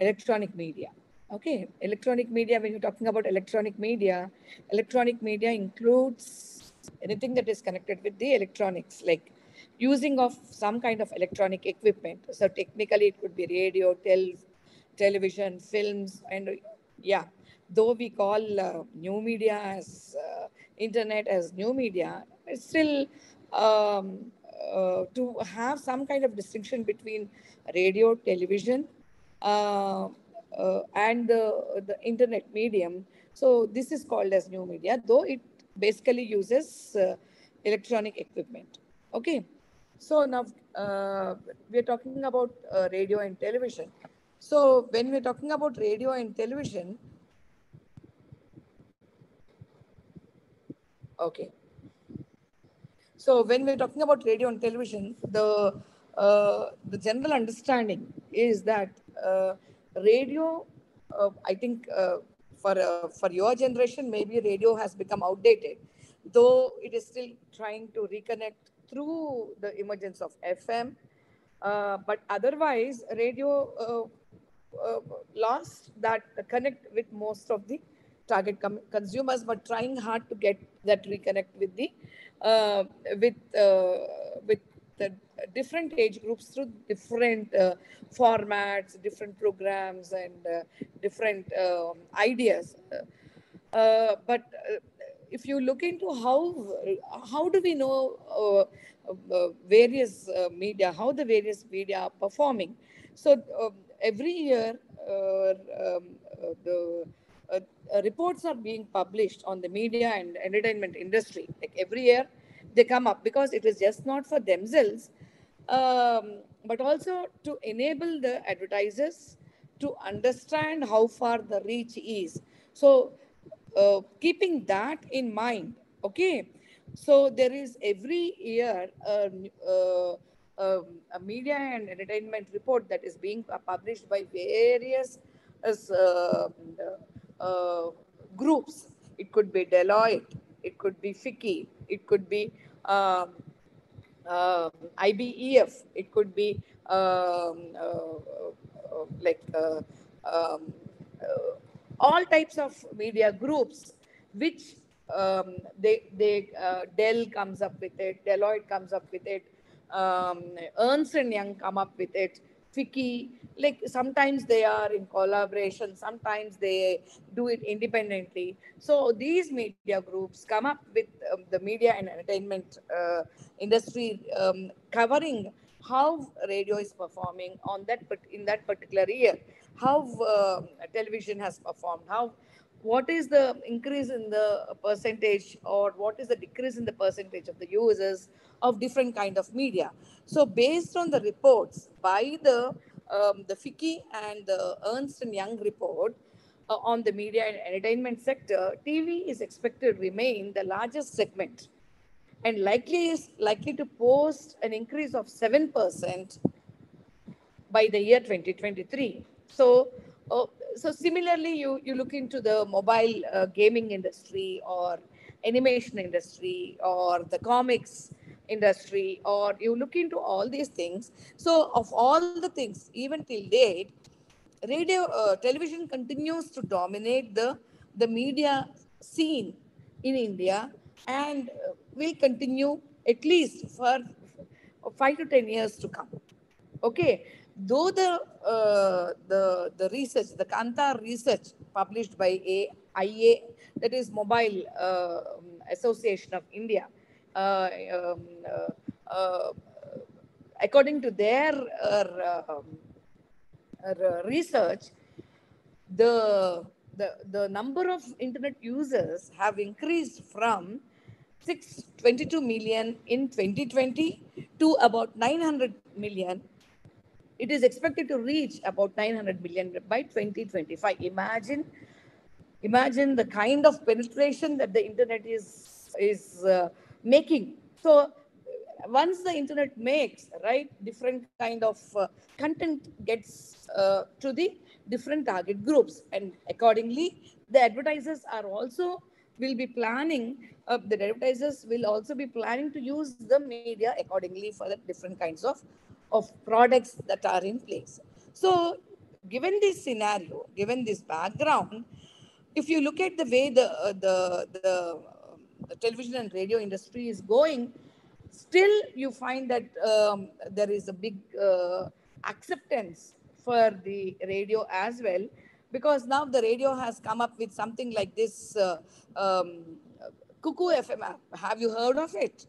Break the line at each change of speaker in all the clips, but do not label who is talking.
electronic media. Okay, electronic media, when you're talking about electronic media includes anything that is connected with the electronics, like using of some kind of electronic equipment. So technically it could be radio, television, films, and yeah, though we call new media as internet as new media, it's still to have some kind of distinction between radio, television, uh, and the internet medium. So this is called as new media, though it basically uses electronic equipment. Okay. So now we're talking about radio and television. So when we're talking about radio and television, okay. So when we're talking about radio and television, the general understanding is that radio, I think for your generation, maybe radio has become outdated, though it is still trying to reconnect through the emergence of FM. But otherwise, radio lost that connect with most of the target consumers, but trying hard to get that reconnect with the uh, with uh, with the different age groups through different formats, different programs, and different ideas. But if you look into how do we know various media, how the various media are performing? So every year, the uh, reports are being published on the media and entertainment industry. Like every year, they come up because it is just not for themselves, but also to enable the advertisers to understand how far the reach is. So, keeping that in mind, okay, so there is every year a media and entertainment report that is being published by various uh, groups. It could be Deloitte, it could be FICCI, it could be IBEF, it could be like all types of media groups, which Dell comes up with it, Deloitte comes up with it, Ernst and Young come up with it, FICCI. Like sometimes they are in collaboration, sometimes they do it independently. So these media groups come up with the media and entertainment industry, covering how radio is performing on in that particular year, how television has performed, how what is the increase in the percentage or what is the decrease in the percentage of the users of different kind of media. So based on the reports by the FICCI and the Ernst and Young report on the media and entertainment sector, TV is expected to remain the largest segment and likely to post an increase of 7% by the year 2023. So, so similarly, you look into the mobile gaming industry or animation industry or the comics industry, or you look into all these things. So, of all the things, even till date, television continues to dominate the media scene in India, and will continue at least for 5 to 10 years to come. Okay, though the research, the Kantar research published by AIA, that is Mobile Association of India, uh, um, according to their research, the number of internet users have increased from 622 million in 2020 to about 900 million. It is expected to reach about 900 million by 2025. Imagine the kind of penetration that the internet is making. So once the internet makes right different kind of content gets to the different target groups, and accordingly the advertisers are also will be planning the advertisers will also be planning to use the media accordingly for the different kinds of of products that are in place. So, given this scenario, given this background, if you look at the way the television and radio industry is going, still you find that there is a big acceptance for the radio as well, because now the radio has come up with something like this um, Cuckoo FM app. Have you heard of it?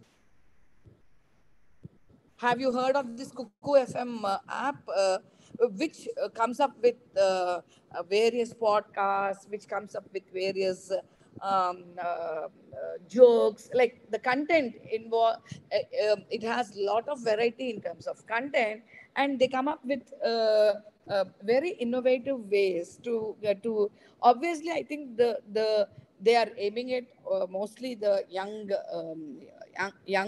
Have you heard of this Cuckoo FM app, which comes up with various podcasts, which comes up with various jokes? Like the content involved, it has a lot of variety in terms of content, and they come up with very innovative ways to. Obviously, I think they are aiming at mostly the young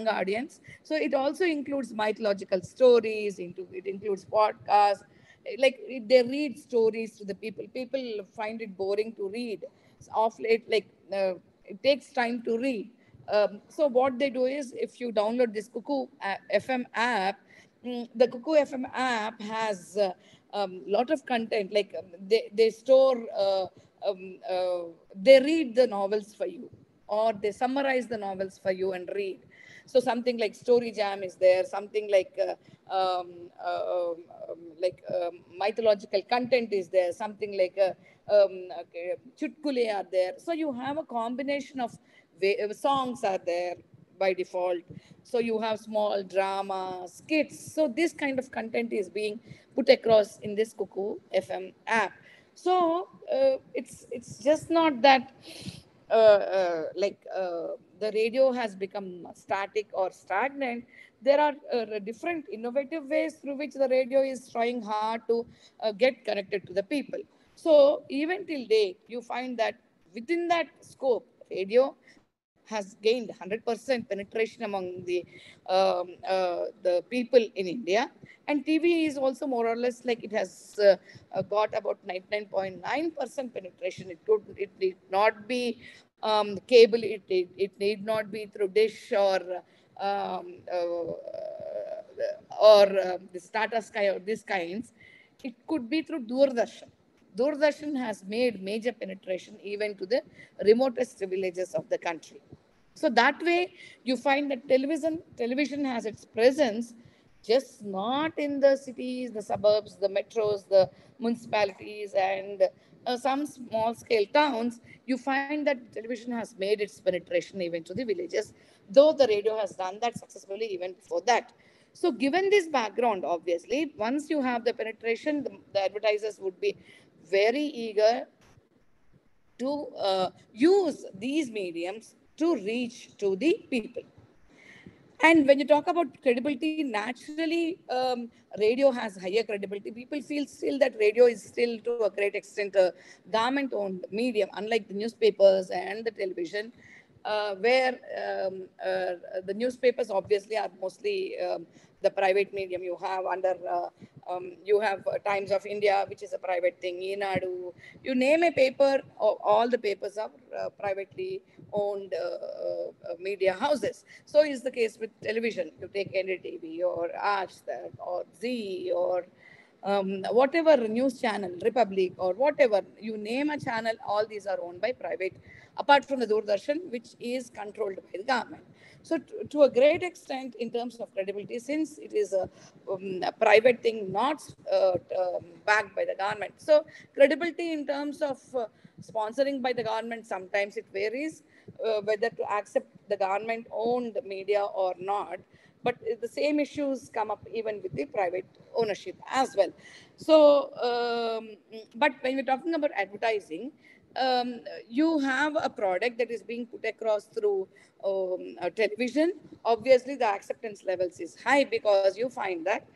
audience. So it also includes mythological stories. It includes podcasts. Like they read stories to the people. People find it boring to read. Off late, like it takes time to read. So what they do is, if you download this Cuckoo FM app, the Cuckoo FM app has lot of content. Like they store, they read the novels for you, or they summarize the novels for you and read. So something like Story Jam is there, something mythological content is there, something like okay, Chutkule are there. So you have a combination of songs are there by default. So you have small drama, skits. So this kind of content is being put across in this Cuckoo FM app. So it's just not that the radio has become static or stagnant. There are different innovative ways through which the radio is trying hard to get connected to the people. So even till date, you find that within that scope, radio has gained 100% penetration among the people in India, and TV is also more or less like it has got about 99.9% penetration. It need not be cable. It need not be through dish um, uh, or the Tata Sky or these kinds. It could be through Doordarshan. Doordarshan has made major penetration even to the remotest villages of the country. So that way, you find that television has its presence, just not in the cities, the suburbs, the metros, the municipalities, and some small scale towns. You find that television has made its penetration even to the villages, though the radio has done that successfully even before that. So, given this background, obviously, once you have the penetration, the advertisers would be very eager to use these mediums to reach to the people. And when you talk about credibility, naturally, radio has higher credibility. People feel still that radio is still, to a great extent, a government-owned medium, unlike the newspapers and the television, where the newspapers obviously are mostly the private medium. You have Times of India, which is a private thing. Enadu, you name a paper, all the papers are privately owned media houses. So is the case with television. You take NDTV or Aaj or Z or whatever news channel, Republic or whatever, you name a channel, all these are owned by private, apart from the Doordarshan, which is controlled by the government. So, to a great extent, in terms of credibility, since it is a private thing, not backed by the government, so credibility in terms of sponsoring by the government, sometimes it varies whether to accept the government owned media or not. But the same issues come up even with the private ownership as well. So, but when we're talking about advertising, you have a product that is being put across through television. Obviously, the acceptance levels is high because you find that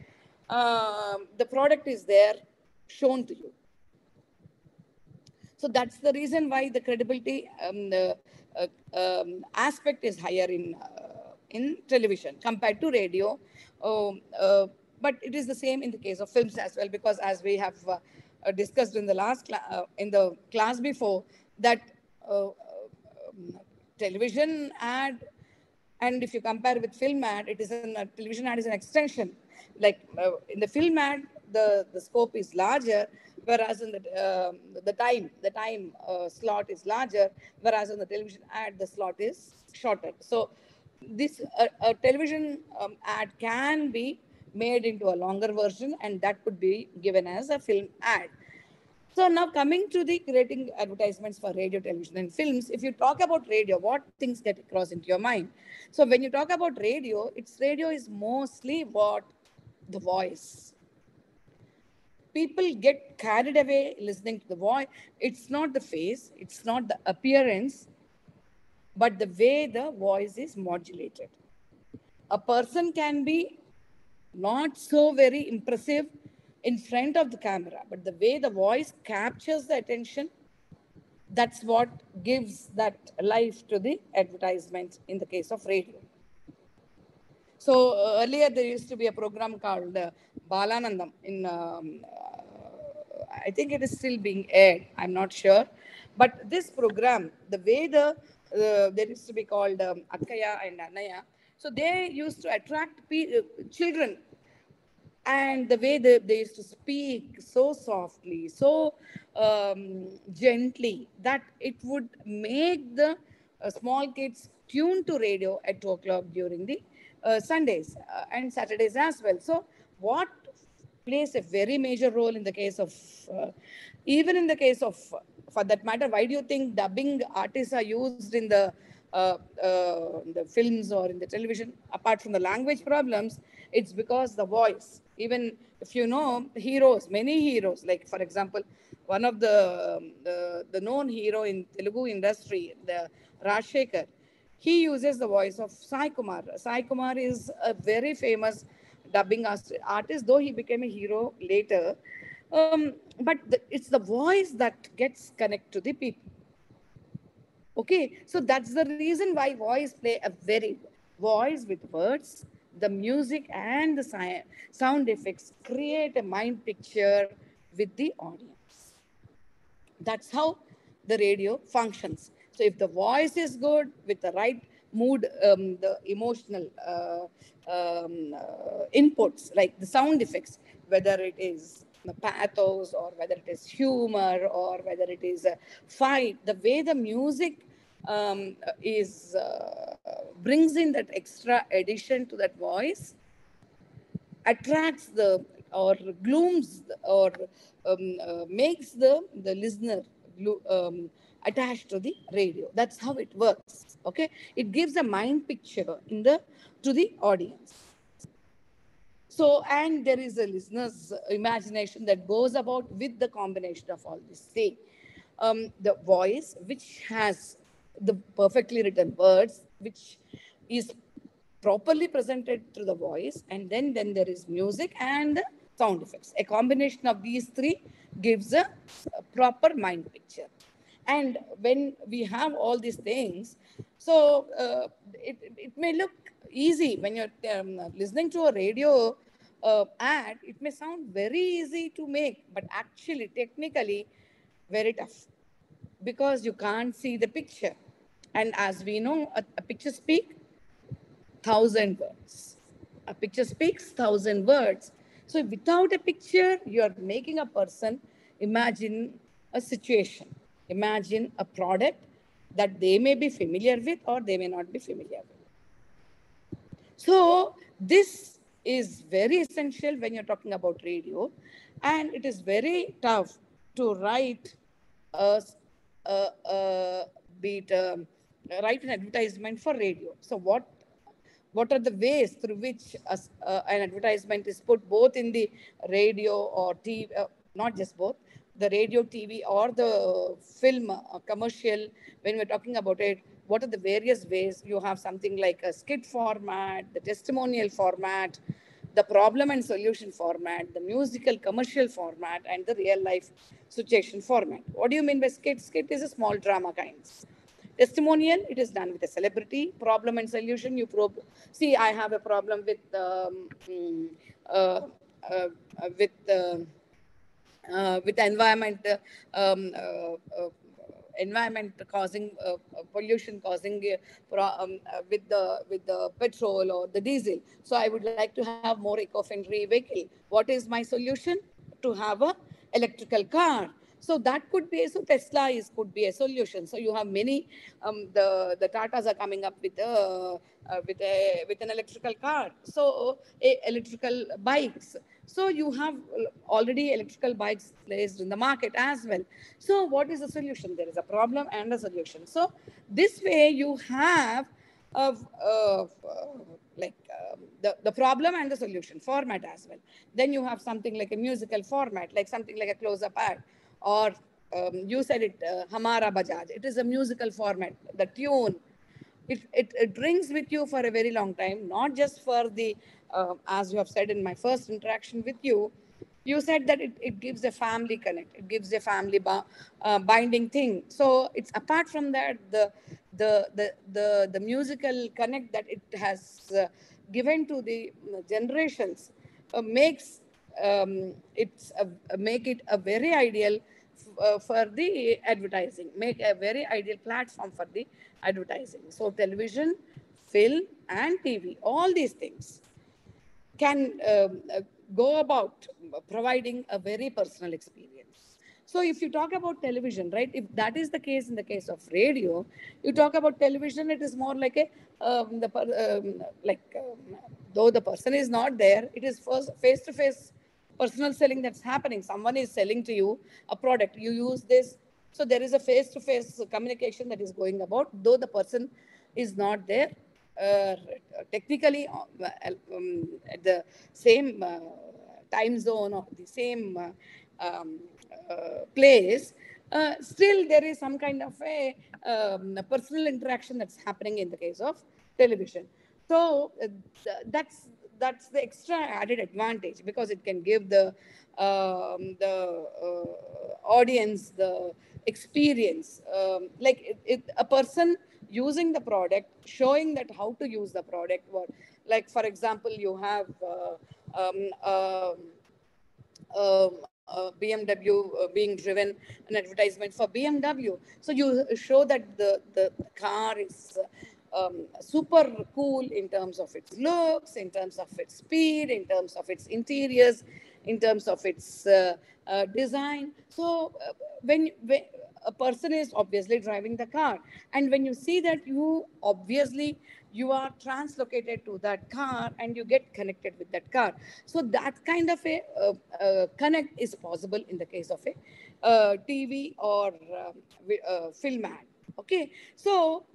the product is there shown to you. So that's the reason why the credibility aspect is higher in television compared to radio. But it is the same in the case of films as well, because as we have discussed in the in the class before, that television ad, and if you compare with film ad, it is a television ad is an extension. Like in the film ad, the scope is larger, whereas in the time slot is larger, whereas in the television ad the slot is shorter. So this a television ad can be made into a longer version, and that could be given as a film ad. So now coming to the creating advertisements for radio, television, and films. If you talk about radio, what things get across into your mind? So when you talk about radio, it's radio is mostly what the voice. People get carried away listening to the voice. It's not the face, it's not the appearance, but the way the voice is modulated. A person can be not so very impressive in front of the camera, but the way the voice captures the attention, that's what gives that life to the advertisement in the case of radio. So earlier there used to be a program called Balanandam in I think it is still being aired. I'm not sure, but this program, the way there used to be called Akkaya and Anaya, so they used to attract children, and the way they used to speak so softly, so gently, that it would make the small kids tune to radio at 2 o'clock during the Sundays and Saturdays as well. So what plays a very major role in the case of even in the case of, for that matter, why do you think dubbing artists are used in the films or in the television? Apart from the language problems, it's because the voice. Even if you know heroes, many heroes, like for example, one of the known hero in Telugu industry, the Rajshekhar, he uses the voice of Sai Kumar. Sai Kumar is a very famous dubbing artist, though he became a hero later. But it's the voice that gets connect to the people. Okay, so that's the reason why voice play a very voice with words, the music and the sound effects create a mind picture with the audience. That's how the radio functions. So if the voice is good with the right mood, the emotional inputs, like the sound effects, whether it is the pathos or whether it is humor or whether it is a fight, the way the music is brings in that extra addition to that voice, attracts the or glooms or makes the listener attached to the radio. That's how it works. Okay, it gives a mind picture in the to the audience. So, and there is a listener's imagination that goes about with the combination of all this. Say, the voice, which has the perfectly written words, which is properly presented through the voice, and then there is music and sound effects. A combination of these three gives a proper mind picture. And when we have all these things, so it may look easy when you're listening to a radio ad. It may sound very easy to make, but actually, technically, very tough, because you can't see the picture. And as we know, a picture speaks 1,000 words. A picture speaks 1,000 words. So without a picture, you are making a person imagine a situation, imagine a product that they may be familiar with or they may not be familiar with. So this is very essential when you're talking about radio, and it is very tough to write a, be it write an advertisement for radio. So what are the ways through which an advertisement is put both in the radio or TV, not just both, the radio, TV, or the film commercial, when we're talking about it, what are the various ways? You have something like a skit format, the testimonial format, the problem and solution format, the musical commercial format, and the real life situation format. What do you mean by skit? Skit is a small drama kinds. Testimonial, it is done with a celebrity. Problem and solution, you see, I have a problem uh, uh, with the environment, environment causing pollution, causing with the petrol or the diesel. So I would like to have more eco-friendly vehicle. What is my solution? To have a electrical car. So that could be, so Tesla is could be a solution. So you have many the Tatas are coming up with an electrical car. So electrical bikes. So you have already electrical bikes placed in the market as well. So what is the solution? There is a problem and a solution. So this way you have of the problem and the solution format as well. Then you have something like a musical format, like something like a close-up ad, or you said it, Hamara Bajaj. It is a musical format. The tune, it rings with you for a very long time, not just for the, as you have said in my first interaction with you, you said that it gives a family connect, it gives a family binding thing. So it's apart from that, the musical connect that it has given to the generations makes it's make it a very ideal for the advertising, make a very ideal platform for the advertising. So television, film, and TV, all these things can go about providing a very personal experience. So if you talk about television, right, if that is the case in the case of radio, you talk about television, it is more like a though the person is not there, it is first face to face personal selling that's happening. Someone is selling to you a product, you use this. So there is a face to face communication that is going about, though the person is not there uh, technically at the same time zone or the same place. Still there is some kind of a personal interaction that's happening in the case of television. So that's the extra added advantage, because it can give the audience the experience, a person using the product, showing that how to use the product. What, like for example, you have BMW being driven, an advertisement for BMW. So you show that the car is super cool in terms of its looks, in terms of its speed, in terms of its interiors, in terms of its design. So when a person is obviously driving the car, and when you see that, you are translocated to that car and you get connected with that car. So that kind of a connect is possible in the case of a TV or film ad. Okay, so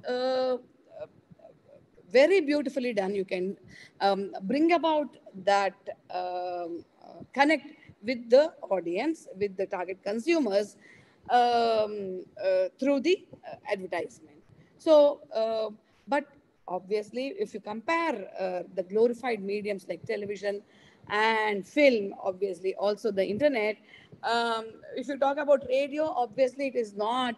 very beautifully done. You can bring about that connect with the audience, with the target consumers, through the advertisement. So, but obviously, if you compare the glorified mediums like television and film, obviously also the internet, if you talk about radio, obviously it is not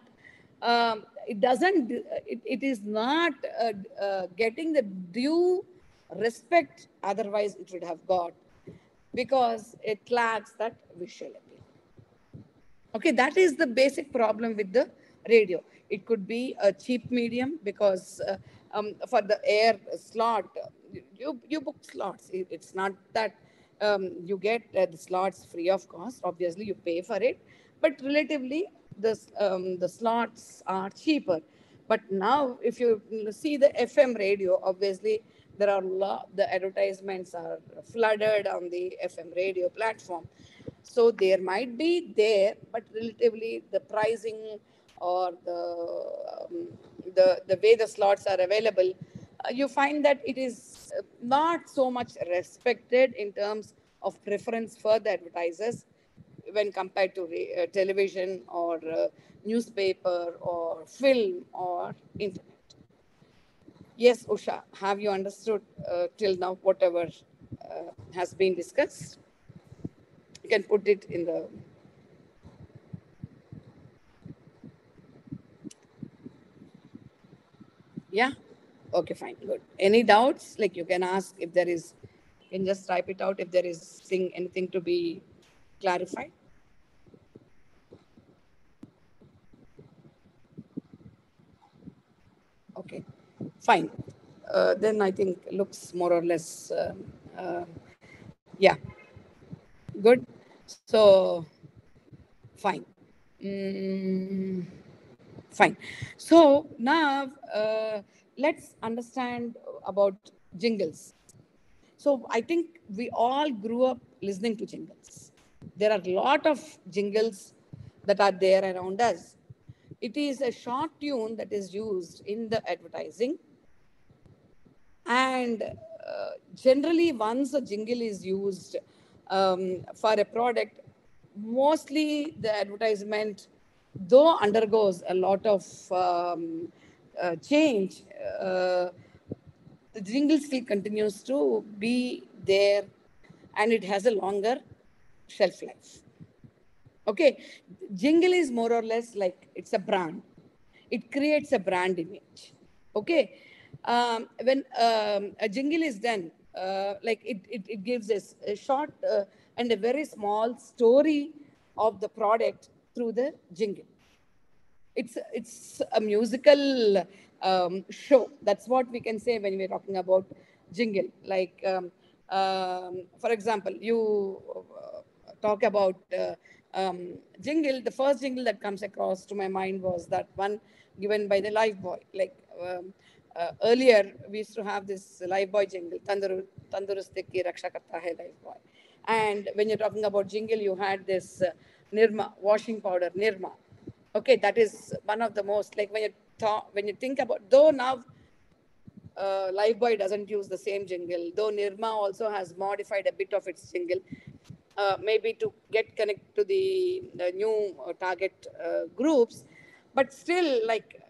it doesn't it is not getting the due respect otherwise it would have got, because it lacks that visual appeal. Okay, that is the basic problem with the radio. It could be a cheap medium, because for the air slot, you book slots. It's not that you get the slots free of cost. Obviously, you pay for it, but relatively the slots are cheaper. But now, if you see the FM radio, obviously there are the advertisements are flooded on the FM radio platform. So there might be there, but relatively the pricing or the way the slots are available, you find that it is not so much respected in terms of preference for the advertisers when compared to television or newspaper or film or internet. Yes, Usha, have you understood till now whatever has been discussed? You can put it in the. Yeah. Okay, fine, good. Any doubts? Like you can ask if there is. You can just type it out if there is anything to be clarified. Okay, fine. Then I think looks more or less, yeah, good. So, fine. Mm, fine. So now let's understand about jingles. So I think we all grew up listening to jingles. There are a lot of jingles that are there around us. It is a short tune that is used in the advertising, and generally, once a jingle is used for a product, mostly the advertisement, though undergoes a lot of change, uh, the jingle still continues to be there, and it has a longer shelf life. Okay, jingle is more or less like it's a brand. It creates a brand image. Okay, when a jingle is done, like it gives us a short and a very small story of the product through the jingle. It's a musical show. That's what we can say when we're talking about jingle. Like, for example, you talk about jingle. The first jingle that comes across to my mind was that one given by the Life Boy. Like, earlier, we used to have this Life Boy jingle, Tandurustik ki Raksha Karta Hai Life Boy. And when you're talking about jingle, you had this Nirma, washing powder, Nirma. Okay, that is one of the most, like, when you think about, though now Lifebuoy doesn't use the same jingle, though Nirma also has modified a bit of its jingle, maybe to get connect to the new target groups, but still, like,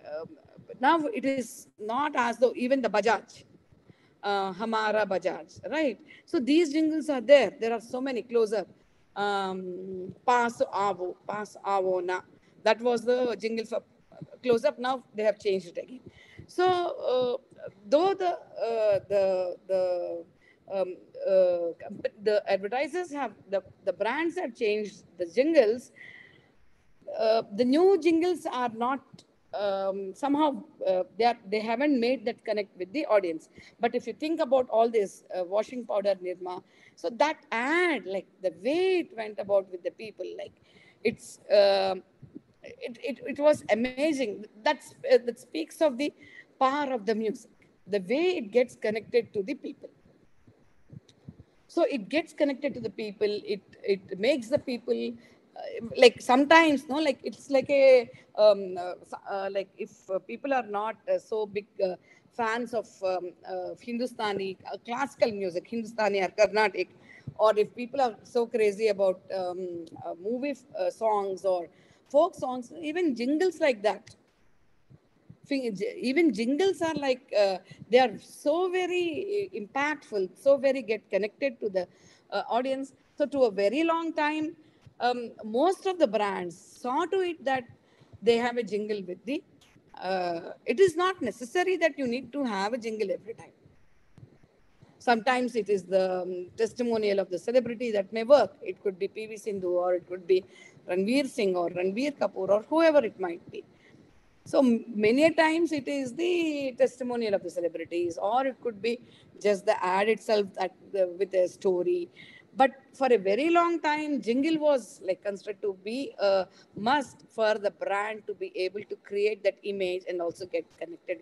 now it is not as though even the Bajaj, Hamara Bajaj, right? So these jingles are there. There are so many. Close up. Pass Avo Na. That was the jingle for close up. Now they have changed it again. So though um, the advertisers have the brands have changed the jingles, the new jingles are not somehow they haven't made that connect with the audience. But if you think about all this washing powder Nirma, so that ad, like the way it went about with the people, like it's it was amazing. That speaks of the power of the music, the way it gets connected to the people. So it gets connected to the people. It makes the people like sometimes, no, like it's like a like if people are not so big fans of Hindustani classical music, Hindustani or Carnatic, or if people are so crazy about movie songs or folk songs, even jingles like that, even jingles are like they are so very impactful, so very get connected to the audience. So to a very long time, most of the brands saw to it that they have a jingle with the it is not necessary that you need to have a jingle every time. Sometimes it is the testimonial of the celebrity that may work. It could be PV Sindhu, or it could be Ranveer Singh or Ranveer Kapoor, or whoever it might be. So many a times it is the testimonial of the celebrities, or it could be just the ad itself that with a story. But for a very long time, jingle was like considered to be a must for the brand to be able to create that image and also get connected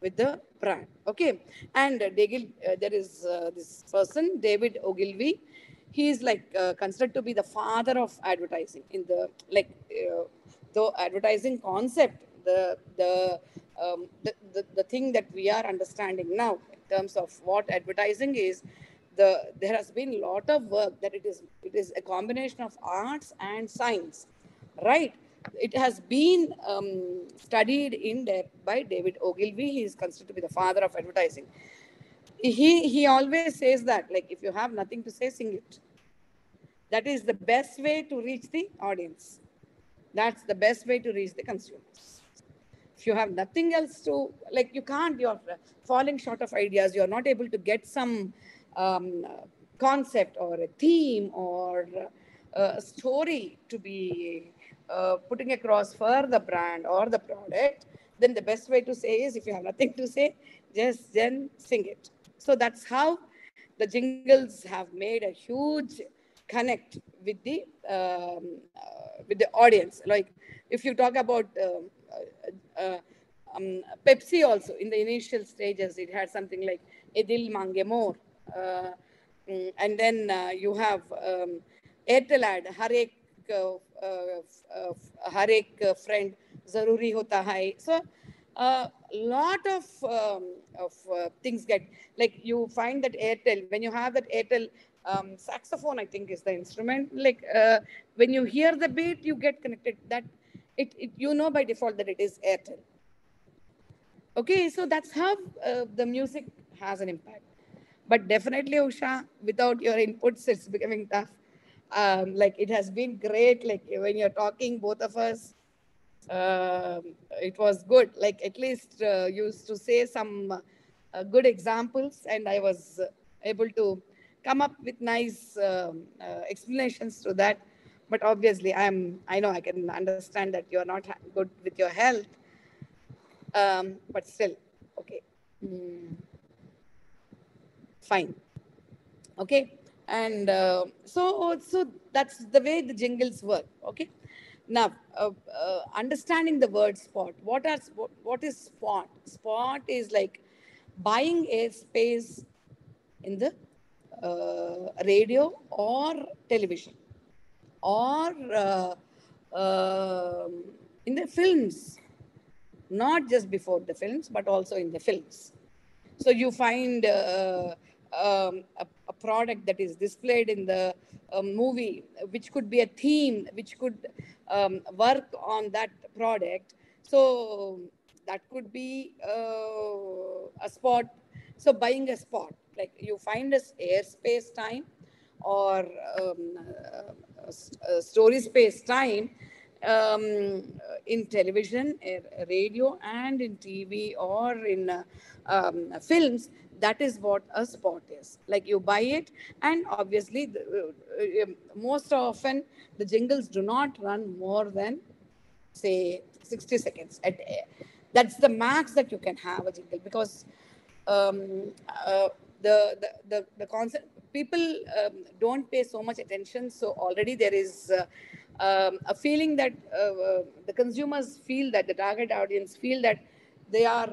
with the brand. Okay, and there is this person, David Ogilvy. He is like considered to be the father of advertising in the like. The advertising concept, the thing that we are understanding now in terms of what advertising is, there has been a lot of work that it is a combination of arts and science, right? It has been studied in depth by David Ogilvy. He is considered to be the father of advertising. He always says that, like, if you have nothing to say, sing it. That is the best way to reach the audience. That's the best way to reach the consumers. If you have nothing else to, like, you can't, you're falling short of ideas, you're not able to get some concept or a theme or a story to be putting across for the brand or the product, then the best way to say is, if you have nothing to say, just then sing it. So that's how the jingles have made a huge connect with the audience. Like if you talk about Pepsi also, in the initial stages, it had something like Edil Mange More. Uh, and then you have Airtel ad, हर एक friend जरूरी होता है. So a lot of things get, like you find that Airtel, when you have that Airtel saxophone, I think is the instrument, like when you hear the beat, you get connected, that it you know by default that it is Airtel. Okay, so that's how the music has an impact. But definitely, Usha, without your inputs, it's becoming tough. Like it has been great. Like when you're talking, both of us, it was good. Like at least used to say some good examples, and I was able to come up with nice explanations to that. But obviously, I know I can understand that you're not good with your health, but still, okay, mm, fine. Okay, and so that's the way the jingles work. Okay, now understanding the word spot, what is spot is like buying airspace in the radio or television, or in the films, not just before the films but also in the films. So you find a product that is displayed in the movie, which could be a theme, which could work on that product. So that could be a spot. So buying a spot, like you find a airspace time or story space time in television, radio, and in TV or in films. That is what a spot is. Like you buy it, and obviously, most often the jingles do not run more than say 60 seconds. That's the max that you can have a jingle, because um, uh, the concept, people don't pay so much attention. So already there is a feeling that the consumers feel, that the target audience feel that they are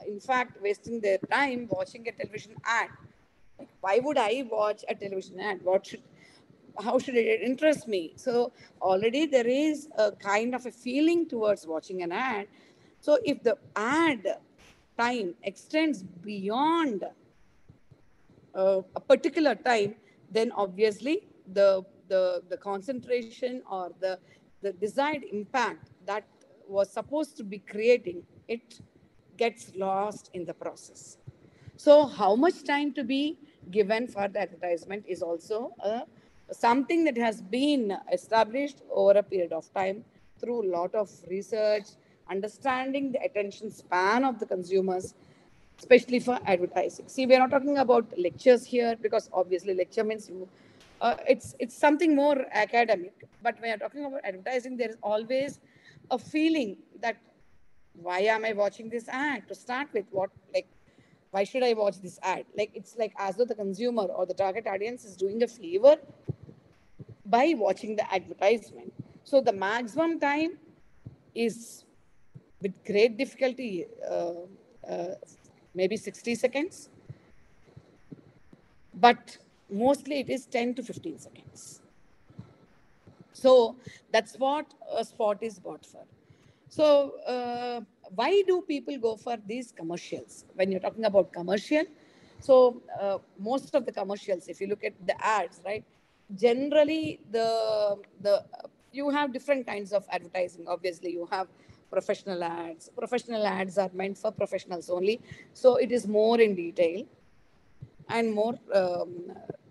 in fact wasting their time watching a television ad. Like, why would I watch a television ad? How should it interest me? So already there is a kind of a feeling towards watching an ad. So if the ad time extends beyond a particular time, then obviously the concentration or the desired impact that was supposed to be creating, it gets lost in the process. So how much time to be given for the advertisement is also something that has been established over a period of time through a lot of research, understanding the attention span of the consumers, especially for advertising. See, we are not talking about lectures here, because obviously lecture means it's something more academic. But when you're talking about advertising, there is always a feeling that, why am I watching this ad to start with? Why should I watch this ad? Like it's like as though the consumer or the target audience is doing a favor by watching the advertisement. So the maximum time is, with great difficulty, uh, maybe 60 seconds, but mostly it is 10 to 15 seconds. So that's what a spot is bought for. So why do people go for these commercials? When you're talking about commercial, so most of the commercials, if you look at the ads, right? Generally, the you have different kinds of advertising. Obviously, you have professional ads. Professional ads are meant for professionals only, so it is more in detail and more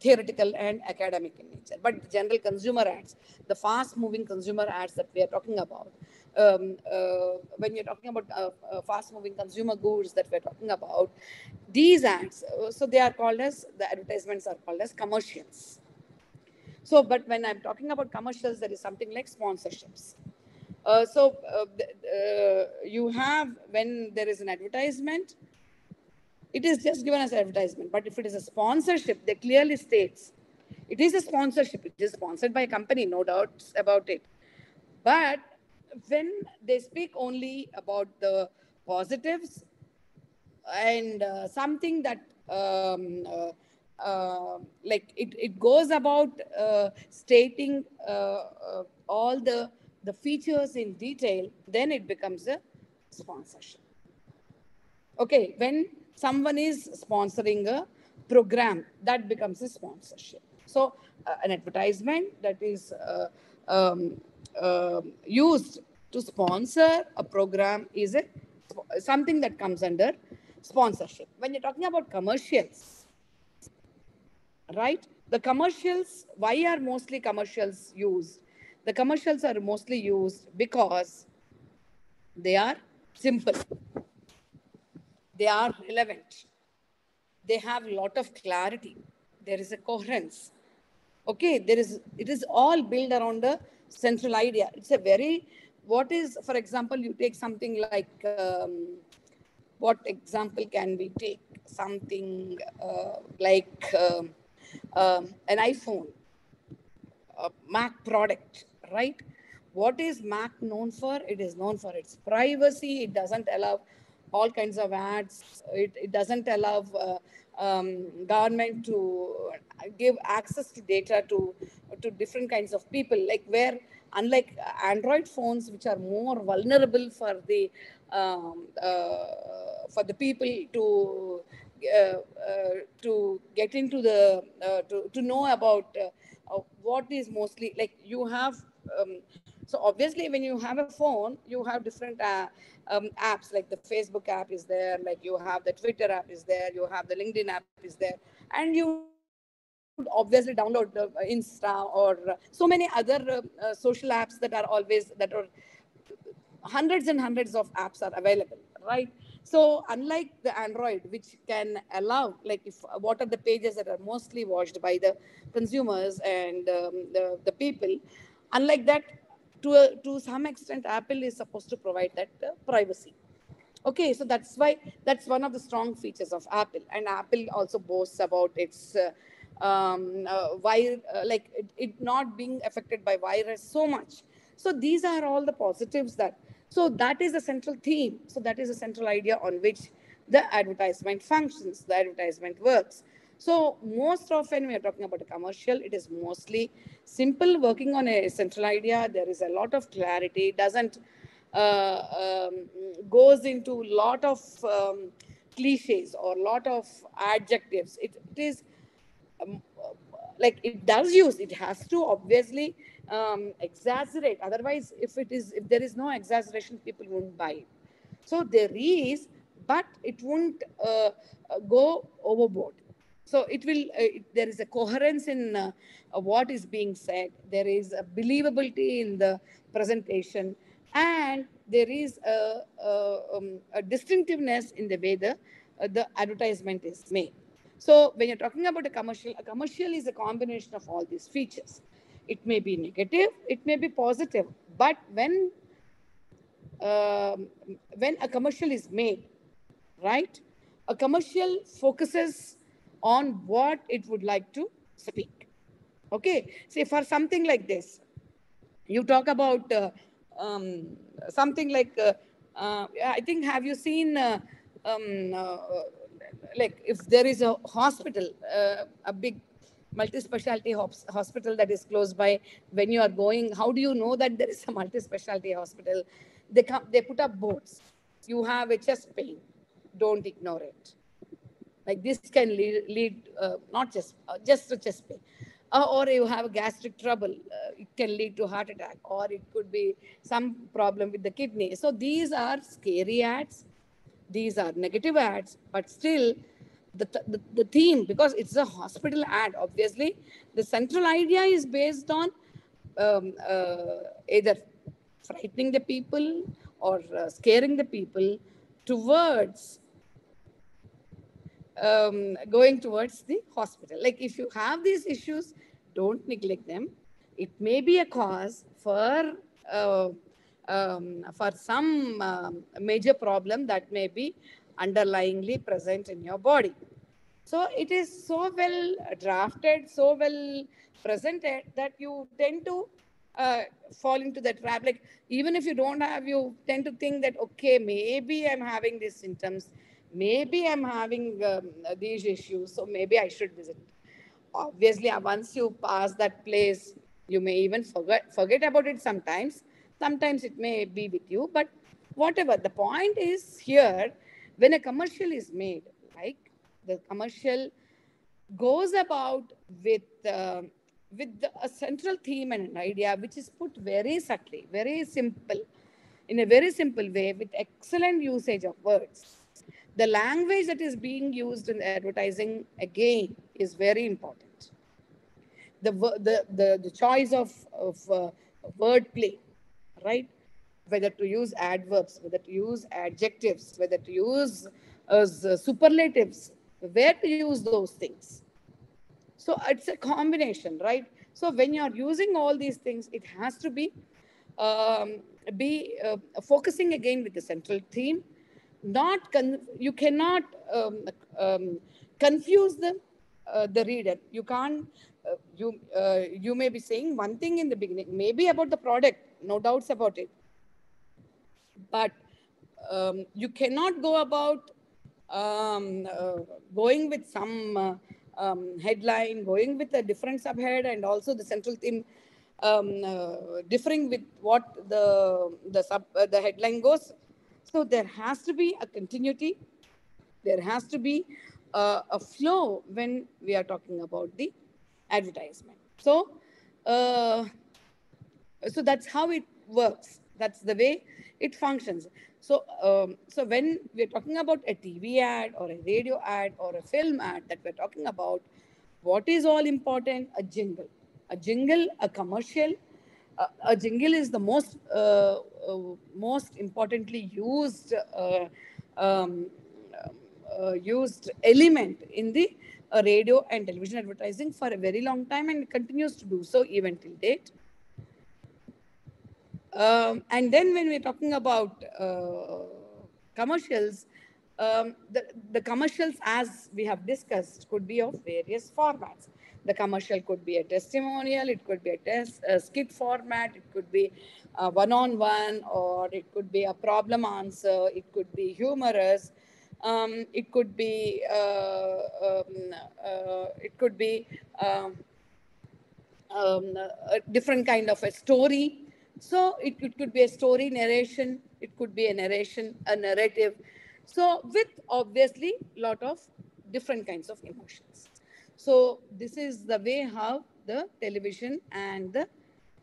theoretical and academic in nature. But general consumer ads, the fast moving consumer ads that we are talking about, when you're talking about fast moving consumer goods that we're talking about, these ads, so they are called as, the advertisements are called as commercials. So, but when I'm talking about commercials, there is something like sponsorships. You have, when there is an advertisement, it is just given as advertisement. But if it is a sponsorship, they clearly states it is a sponsorship. It is sponsored by a company, no doubts about it. But when they speak only about the positives and something that like it goes about stating all the features in detail, then it becomes a sponsorship. Okay, when someone is sponsoring a program, that becomes a sponsorship. So, an advertisement that is used to sponsor a program is a something that comes under sponsorship. When you're talking about commercials, right? The commercials, why are mostly commercials used? The commercials are mostly used because they are simple, they are relevant, they have a lot of clarity, there is a coherence. Okay, there is, it is all built around a central idea. It's a very, what is, for example, you take something like what example can we take? Something like an iPhone, Mac product, right? What is Mac known for? It is known for its privacy. It doesn't allow all kinds of ads. It doesn't allow government to give access to data to different kinds of people. Like where, unlike Android phones, which are more vulnerable for the people to get into the to know about what is mostly like you have. So obviously, when you have a phone, you have different apps. Like the Facebook app is there, like you have the Twitter app is there, you have the LinkedIn app is there, and you would obviously download the Insta or so many other social apps that are always that are hundreds and hundreds of apps are available, right? So unlike the Android, which can allow, like if what are the pages that are mostly watched by the consumers and the people, unlike that, to some extent Apple is supposed to provide that privacy. Okay, so that's why that's one of the strong features of Apple, and Apple also boasts about its like it not being affected by virus so much. So these are all the positives that. So that is the central theme. So that is the central idea on which the advertisement functions, the advertisement works. So most often we are talking about a commercial, it is mostly simple, working on a central idea. There is a lot of clarity. It doesn't goes into lot of cliches or lot of adjectives. It is like it does use. It has to obviously exaggerate. Otherwise, if there is no exaggeration, people won't buy it. So there is, but it won't go overboard. So it will. There is a coherence in what is being said. There is a believability in the presentation, and there is a distinctiveness in the way the advertisement is made. So when you're talking about a commercial is a combination of all these features. It may be negative, it may be positive, but when a commercial is made, right? A commercial focuses on what it would like to speak. Okay, say for something like this, you talk about something like I think, have you seen um, uh, like if there is a hospital, a big multi-specialty hospital that is close by, when you are going, how do you know that there is a multi-specialty hospital? They put up boards. You have a chest pain, don't ignore it. Like this can lead not just a chest pain, or you have a gastric trouble, it can lead to heart attack, or it could be some problem with the kidney. So these are scary ads, these are negative ads, but still the theme, because it's a hospital ad, obviously the central idea is based on either frightening the people or scaring the people towards going towards the hospital. Like if you have these issues, don't neglect them. It may be a cause for for some major problem that may be underlyingly present in your body. So it is so well drafted, so well presented that you tend to fall into the trap. Like, even if you don't have, you tend to think that, okay, maybe I'm having these symptoms, maybe I'm having these issues, so maybe I should visit. Obviously, once you pass that place, you may even forget about it sometimes. Sometimes it may be with you, but whatever. The point is here, when a commercial is made, like the commercial goes about with a central theme and an idea which is put very subtly, very simple, in a very simple way with excellent usage of words. The language that is being used in advertising again is very important. The choice of wordplay, right? Whether to use adverbs, whether to use adjectives, whether to use superlatives, where to use those things. So it's a combination, right? So when you're using all these things, it has to um, be focusing again with the central theme. You cannot confuse the reader. You can't. You may be saying one thing in the beginning, maybe about the product, no doubts about it, but you cannot go about going with some headline, going with a different subhead, and also the central theme differing with what the headline goes. So there has to be a continuity. There has to be a flow when we are talking about the advertisement. Uh, so that's how it works. That's the way it functions. So when we're talking about a TV ad or a radio ad or a film ad that we're talking about, what is all important? A jingle, a commercial. A jingle is the most importantly um, used element in the radio and television advertising for a very long time, and continues to do so even till date. And then when we're talking about commercials, the commercials, as we have discussed, could be of various formats. The commercial could be a testimonial, it could be a skit format, it could be one-on-one, or it could be a problem answer, it could be humorous, it could be um, a different kind of a story. So it could be a story narration, it could be a narration, a narrative. So with obviously lot of different kinds of emotions. So this is the way how the television and the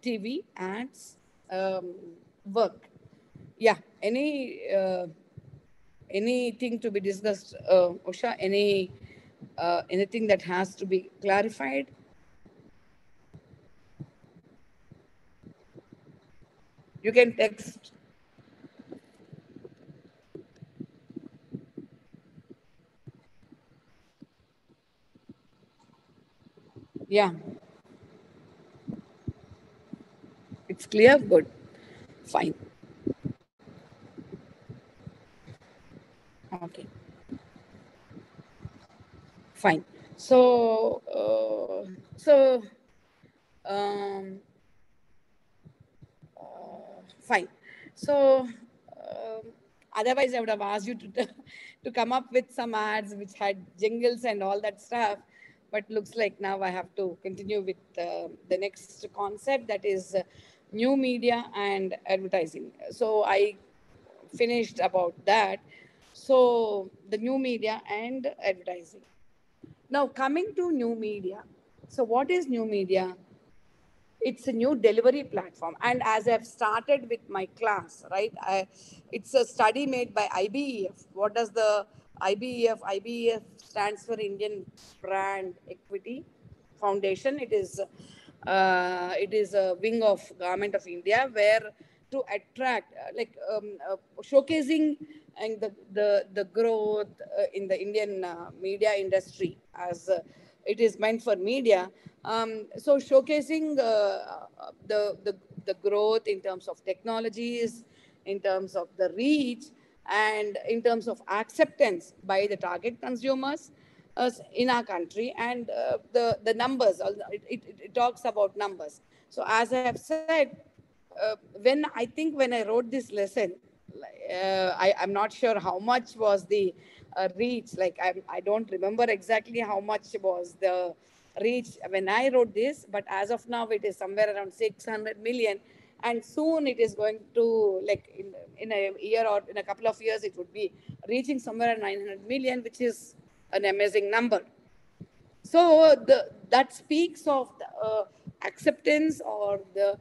TV ads work. Yeah. Anything to be discussed, Usha? Anything that has to be clarified? You can text. Yeah, it's clear. Good. Fine. Okay. Fine. So, um, fine. So, otherwise, I would have asked you to come up with some ads which had jingles and all that stuff. But looks like now I have to continue with the next concept, that is new media and advertising. So I finished about that. So the new media and advertising. Now coming to new media. So what is new media? It's a new delivery platform, and as I've started with my class, right, it's a study made by IBEF. What does the IBEF stands for Indian Brand Equity Foundation. It is a wing of Government of India, where to attract showcasing and the growth in the Indian media industry as it is meant for media. So showcasing the growth in terms of technologies, in terms of the reach, and in terms of acceptance by the target consumers in our country, and the numbers. It talks about numbers. So as I have said, when I wrote this lesson, I'm not sure how much was the reach. Like I don't remember exactly how much was the reach when I wrote this, but as of now, it is somewhere around 600 million. And soon it is going to, like in a year or in a couple of years, it would be reaching somewhere at 900 million, which is an amazing number. So that speaks of the acceptance, or the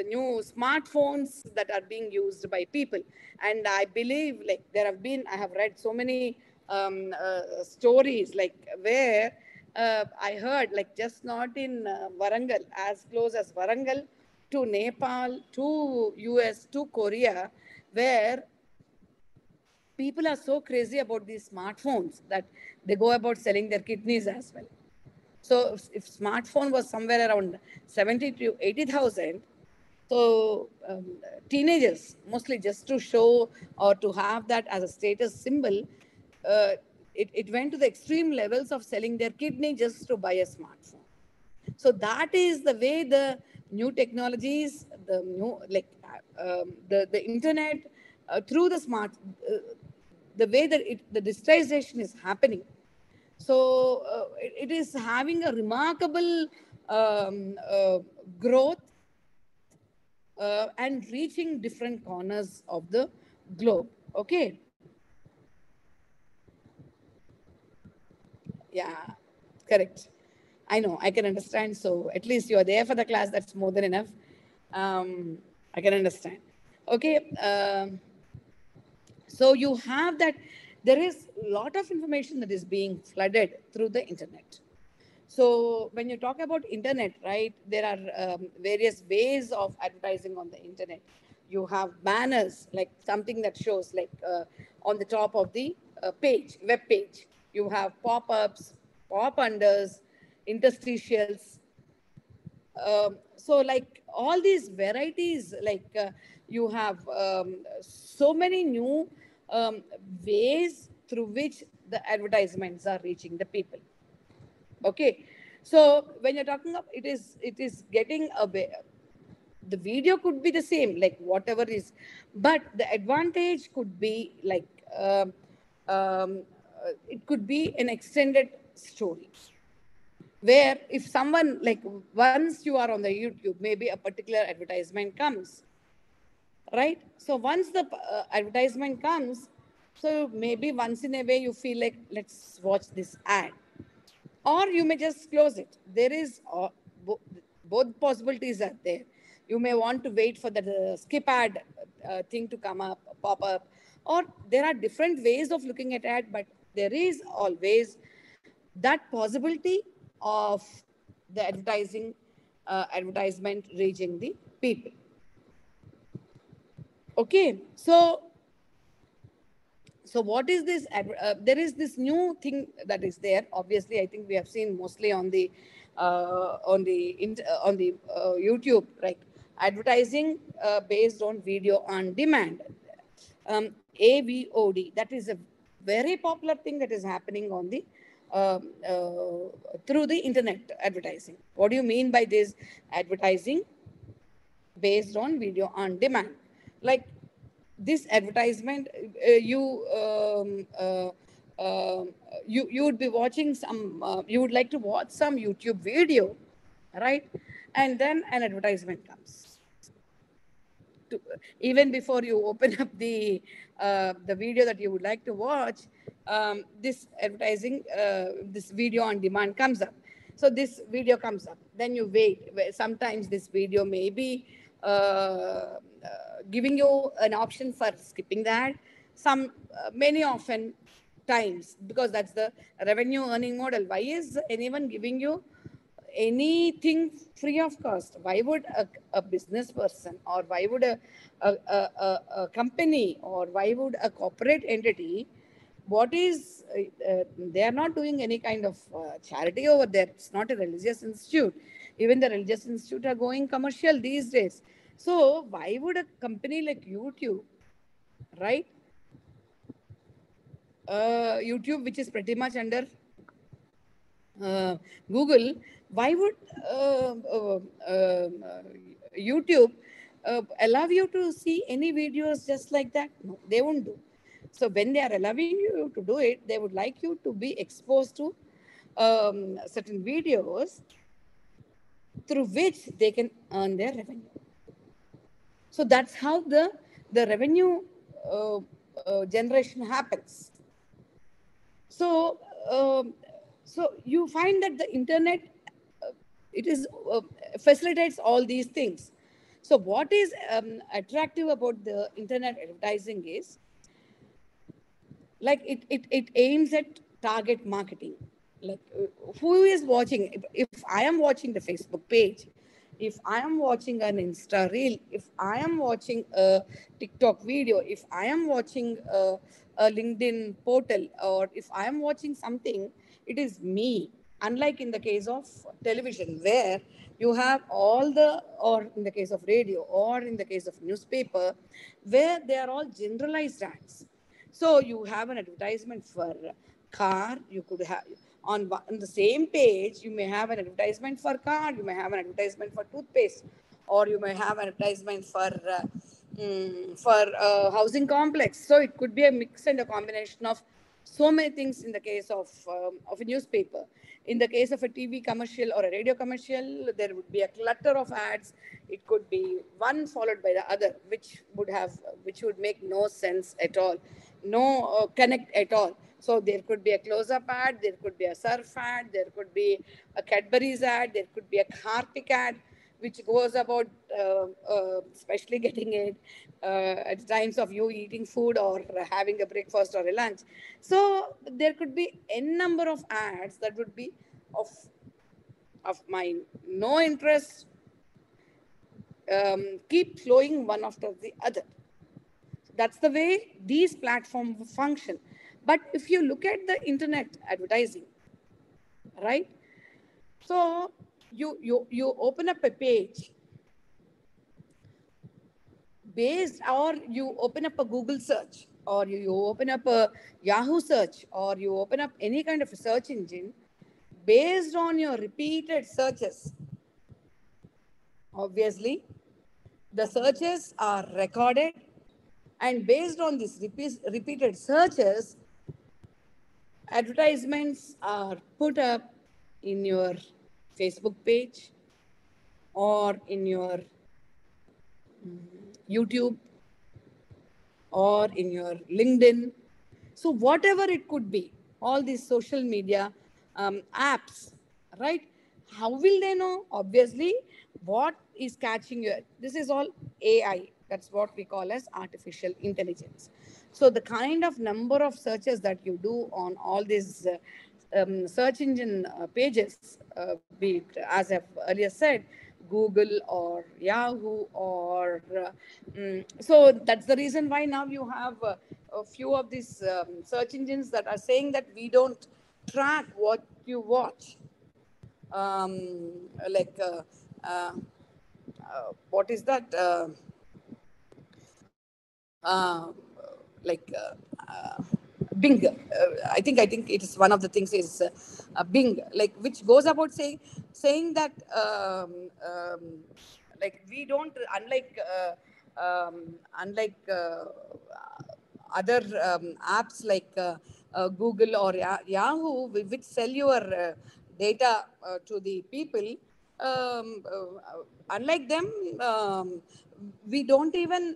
new smartphones that are being used by people. And I believe, like I have read so many stories, like where I heard, like just not in Warangal, as close as Warangal, to Nepal, to US, to Korea, where people are so crazy about these smartphones that they go about selling their kidneys as well. So if smartphone was somewhere around 70 to 80,000, so teenagers, mostly just to show or to have that as a status symbol, uh, it went to the extreme levels of selling their kidney just to buy a smartphone. So that is the way the new technologies, the new, like the internet, through the the way that the digitization is happening. So it is having a remarkable growth, and reaching different corners of the globe. Okay. Yeah, correct. I know, I can understand. So at least you're there for the class. That's more than enough. I can understand. Okay. So you have that. There is a lot of information that is being flooded through the internet. So when you talk about internet, right, there are various ways of advertising on the internet. You have banners, like something that shows, like on the top of the web page. You have pop-ups, pop-unders, interstitials. So like all these varieties, like you have so many new um, ways through which the advertisements are reaching the people. Okay. So when you're talking of, it is getting a the video could be the same, like whatever is, but the advantage could be like it could be an extended story, where if someone, like once you are on the YouTube, maybe a particular advertisement comes, right? So once the advertisement comes, so maybe once in a way you feel like, let's watch this ad, or you may just close it. There is both possibilities are there. You may want to wait for the skip ad thing to come up, pop up, or there are different ways of looking at ad, but there is always that possibility of the advertisement reaching the people. Okay. So what is this there is this new thing that is there. Obviously, I think we have seen mostly on the YouTube, like advertising based on video on demand, AVOD. That is a very popular thing that is happening on the through the internet advertising. What do you mean by this? Advertising based on video on demand, like this advertisement, you would be watching some, you would like to watch some YouTube video, right? And then an advertisement comes to, even before you open up the video that you would like to watch, this advertising, this video on demand comes up. So this video comes up, then you wait. Sometimes this video may be giving you an option for skipping that. Some many often times, because that's the revenue earning model. Why is anyone giving you anything free of cost? Why would a business person, or why would a company, or why would a corporate entity what is they are not doing any kind of charity over there. It's not a religious institute. Even the religious institute are going commercial these days. So why would a company like YouTube, right, YouTube, which is pretty much under uh, Google, why would YouTube allow you to see any videos just like that? No, they won't do. So when they are allowing you to do it, they would like you to be exposed to certain videos through which they can earn their revenue. So that's how the revenue generation happens. So, so you find that the internet uh, it is facilitates all these things. So, what is attractive about the internet advertising is like it aims at target marketing. Like who is watching? If I am watching the Facebook page, if I am watching an Insta reel, if I am watching a TikTok video, if I am watching a LinkedIn portal, or if I am watching something, it is me. Unlike in the case of television, where you have all the, or in the case of radio, or in the case of newspaper, where they are all generalized ads. So you have an advertisement for car. You could have on the same page. You may have an advertisement for car. You may have an advertisement for toothpaste, or you may have an advertisement for housing complex. So it could be a mix and a combination of so many things in the case of a newspaper. In the case of a TV commercial or a radio commercial, there would be a clutter of ads. It could be one followed by the other, which would make no sense at all, no connect at all. So there could be a close-up ad, there could be a surf ad, there could be a Cadbury's ad, there could be a Kartik ad, which goes about especially getting it at times of you eating food or having a breakfast or a lunch. So there could be n number of ads that would be of of my no interest, keep flowing one after the other. That's the way these platforms function. But if you look at the internet advertising, right? So you open up a page based, or you open up a Google search, or you open up a Yahoo search, or you open up any kind of a search engine based on your repeated searches. Obviously, the searches are recorded, and based on these repeated searches, advertisements are put up in your Facebook page or in your YouTube or in your LinkedIn. So, whatever it could be, all these social media apps, right? How will they know? Obviously, what is catching your, this is all AI. That's what we call as artificial intelligence. So, the kind of number of searches that you do on all these search engine pages, be it, as I've earlier said, Google or Yahoo or so that's the reason why now you have a few of these search engines that are saying that we don't track what you watch. Like uh, what is that? Like Bing. I think it is one of the things is Bing, like which goes about saying that like we don't, unlike other apps like Google or Yahoo, which sell your data to the people. Unlike them, we don't even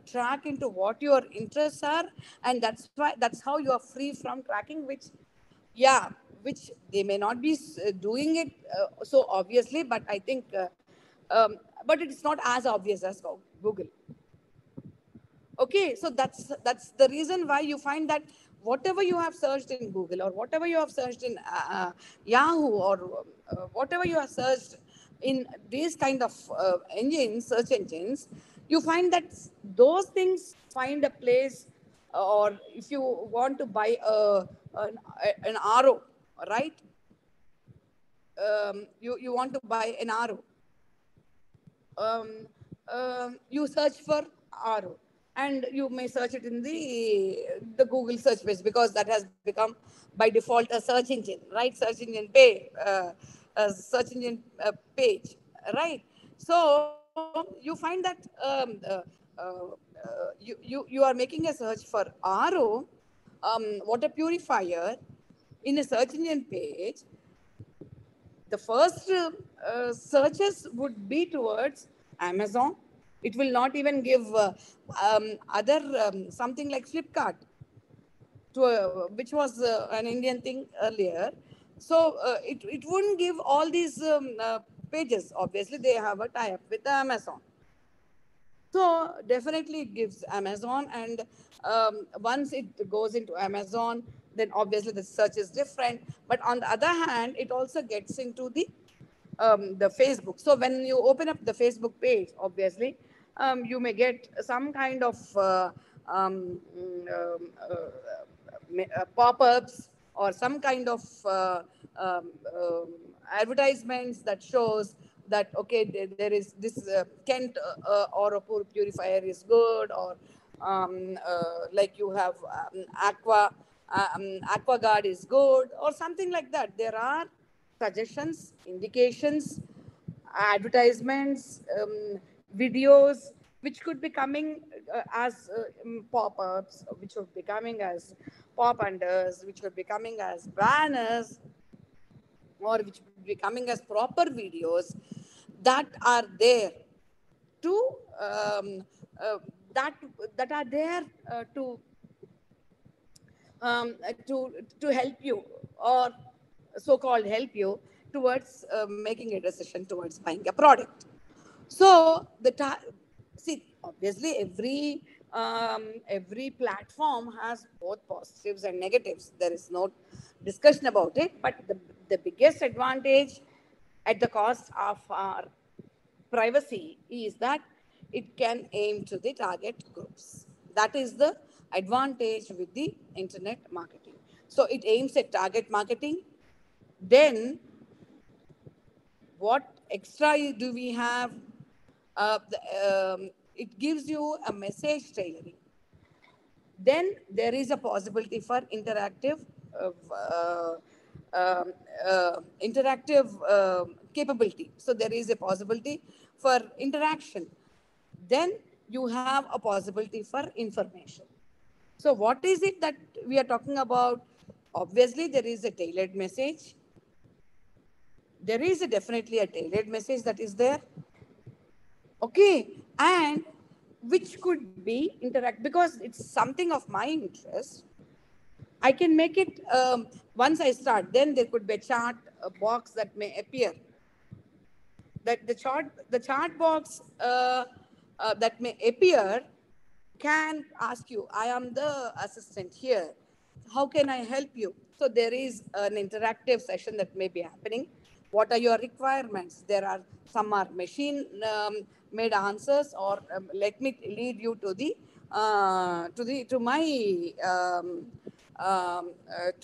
track into what your interests are, and that's how you are free from tracking. Which, yeah, which they may not be doing it so obviously, but I think, but it's not as obvious as Google. Okay, so that's the reason why you find that whatever you have searched in Google, or whatever you have searched in Yahoo, or whatever you have searched in these kind of engines, search engines, you find that those things find a place or if you want to buy an RO, right? You want to buy an RO, um, you search for RO, and you may search it in the Google search page, because that has become by default a search engine, right? Search engine pay, a search engine page, right? So you find that you are making a search for RO, water purifier, in a search engine page. The first searches would be towards Amazon. It will not even give other something like Flipkart, which was an Indian thing earlier. So it wouldn't give all these pages. Obviously, they have a tie-up with Amazon. So definitely it gives Amazon, and once it goes into Amazon, then obviously the search is different. But on the other hand, it also gets into the Facebook. So when you open up the Facebook page, obviously, you may get some kind of pop-ups, or some kind of advertisements that shows that, okay, there is this Kent or a purifier is good, or like you have Aquaguard is good, or something like that. There are suggestions, indications, advertisements, videos, which could be coming as pop-ups, which would be coming as pop-unders, which would be coming as banners, or which would be coming as proper videos that are there to um, uh, that that are there to help you, or so-called help you towards making a decision towards buying a product. So see, obviously every platform has both positives and negatives. There is no discussion about it. But the biggest advantage at the cost of our privacy is that it can aim to the target groups. That is the advantage with the internet marketing. So it aims at target marketing. Then what extra do we have? It gives you a message tailoring. Then there is a possibility for uh, um, interactive capability. So there is a possibility for interaction. Then you have a possibility for information. So what is it that we are talking about? Obviously, there is a tailored message. There is definitely a tailored message that is there. Okay, and which could be interact, because it's something of my interest. I can make it, once I start, then there could be a chart box that may appear. That the chart box that may appear can ask you, I am the assistant here, how can I help you? So there is an interactive session that may be happening. What are your requirements? There are some are machine made answers, or let me lead you to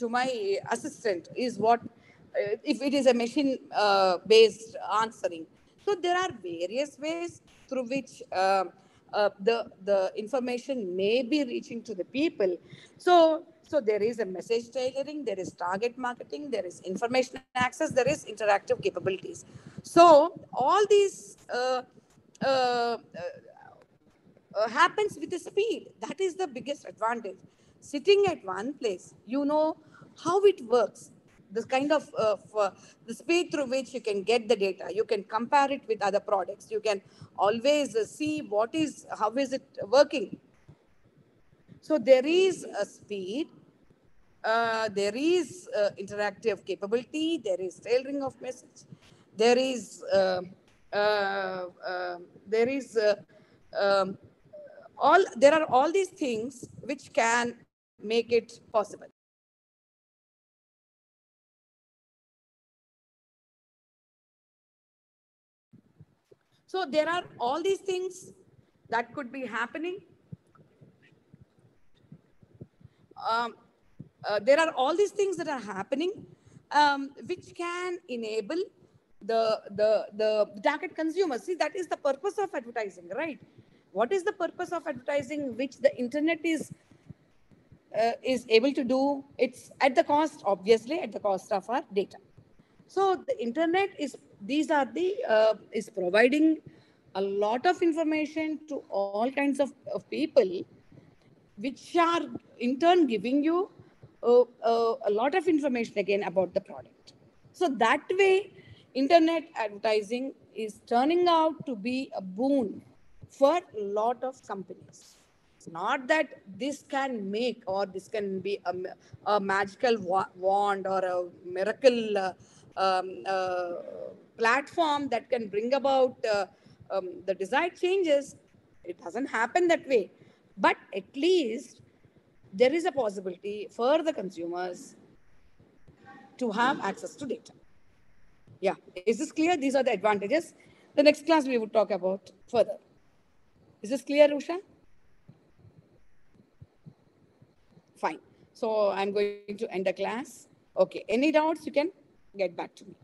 my assistant, is what, if it is a machine based answering. So there are various ways through which the information may be reaching to the people. So there is a message tailoring, there is target marketing, there is information access, there is interactive capabilities. So all these happens with the speed. That is the biggest advantage. Sitting at one place, you know how it works. This kind of the speed through which you can get the data, you can compare it with other products. You can always see how is it working. So there is a speed, there is interactive capability, there is tailoring of message, there is there is um, there are all these things which can make it possible. So there are all these things that could be happening. um, there are all these things that are happening, which can enable the target consumers. See, that is the purpose of advertising, right? What is the purpose of advertising, which the internet is able to do? It's at the cost, obviously, at the cost of our data. So the internet is, these are the is providing a lot of information to all kinds of people, which are in turn giving you a lot of information again about the product. So that way, internet advertising is turning out to be a boon for a lot of companies. Not that this can make, or this can be a magical wand or a miracle platform that can bring about the desired changes. It doesn't happen that way. But at least there is a possibility for the consumers to have access to data. Yeah, is this clear? These are the advantages. The next class we would talk about further. Is this clear, Usha? Fine. So I'm going to end the class. Okay. Any doubts, you can get back to me.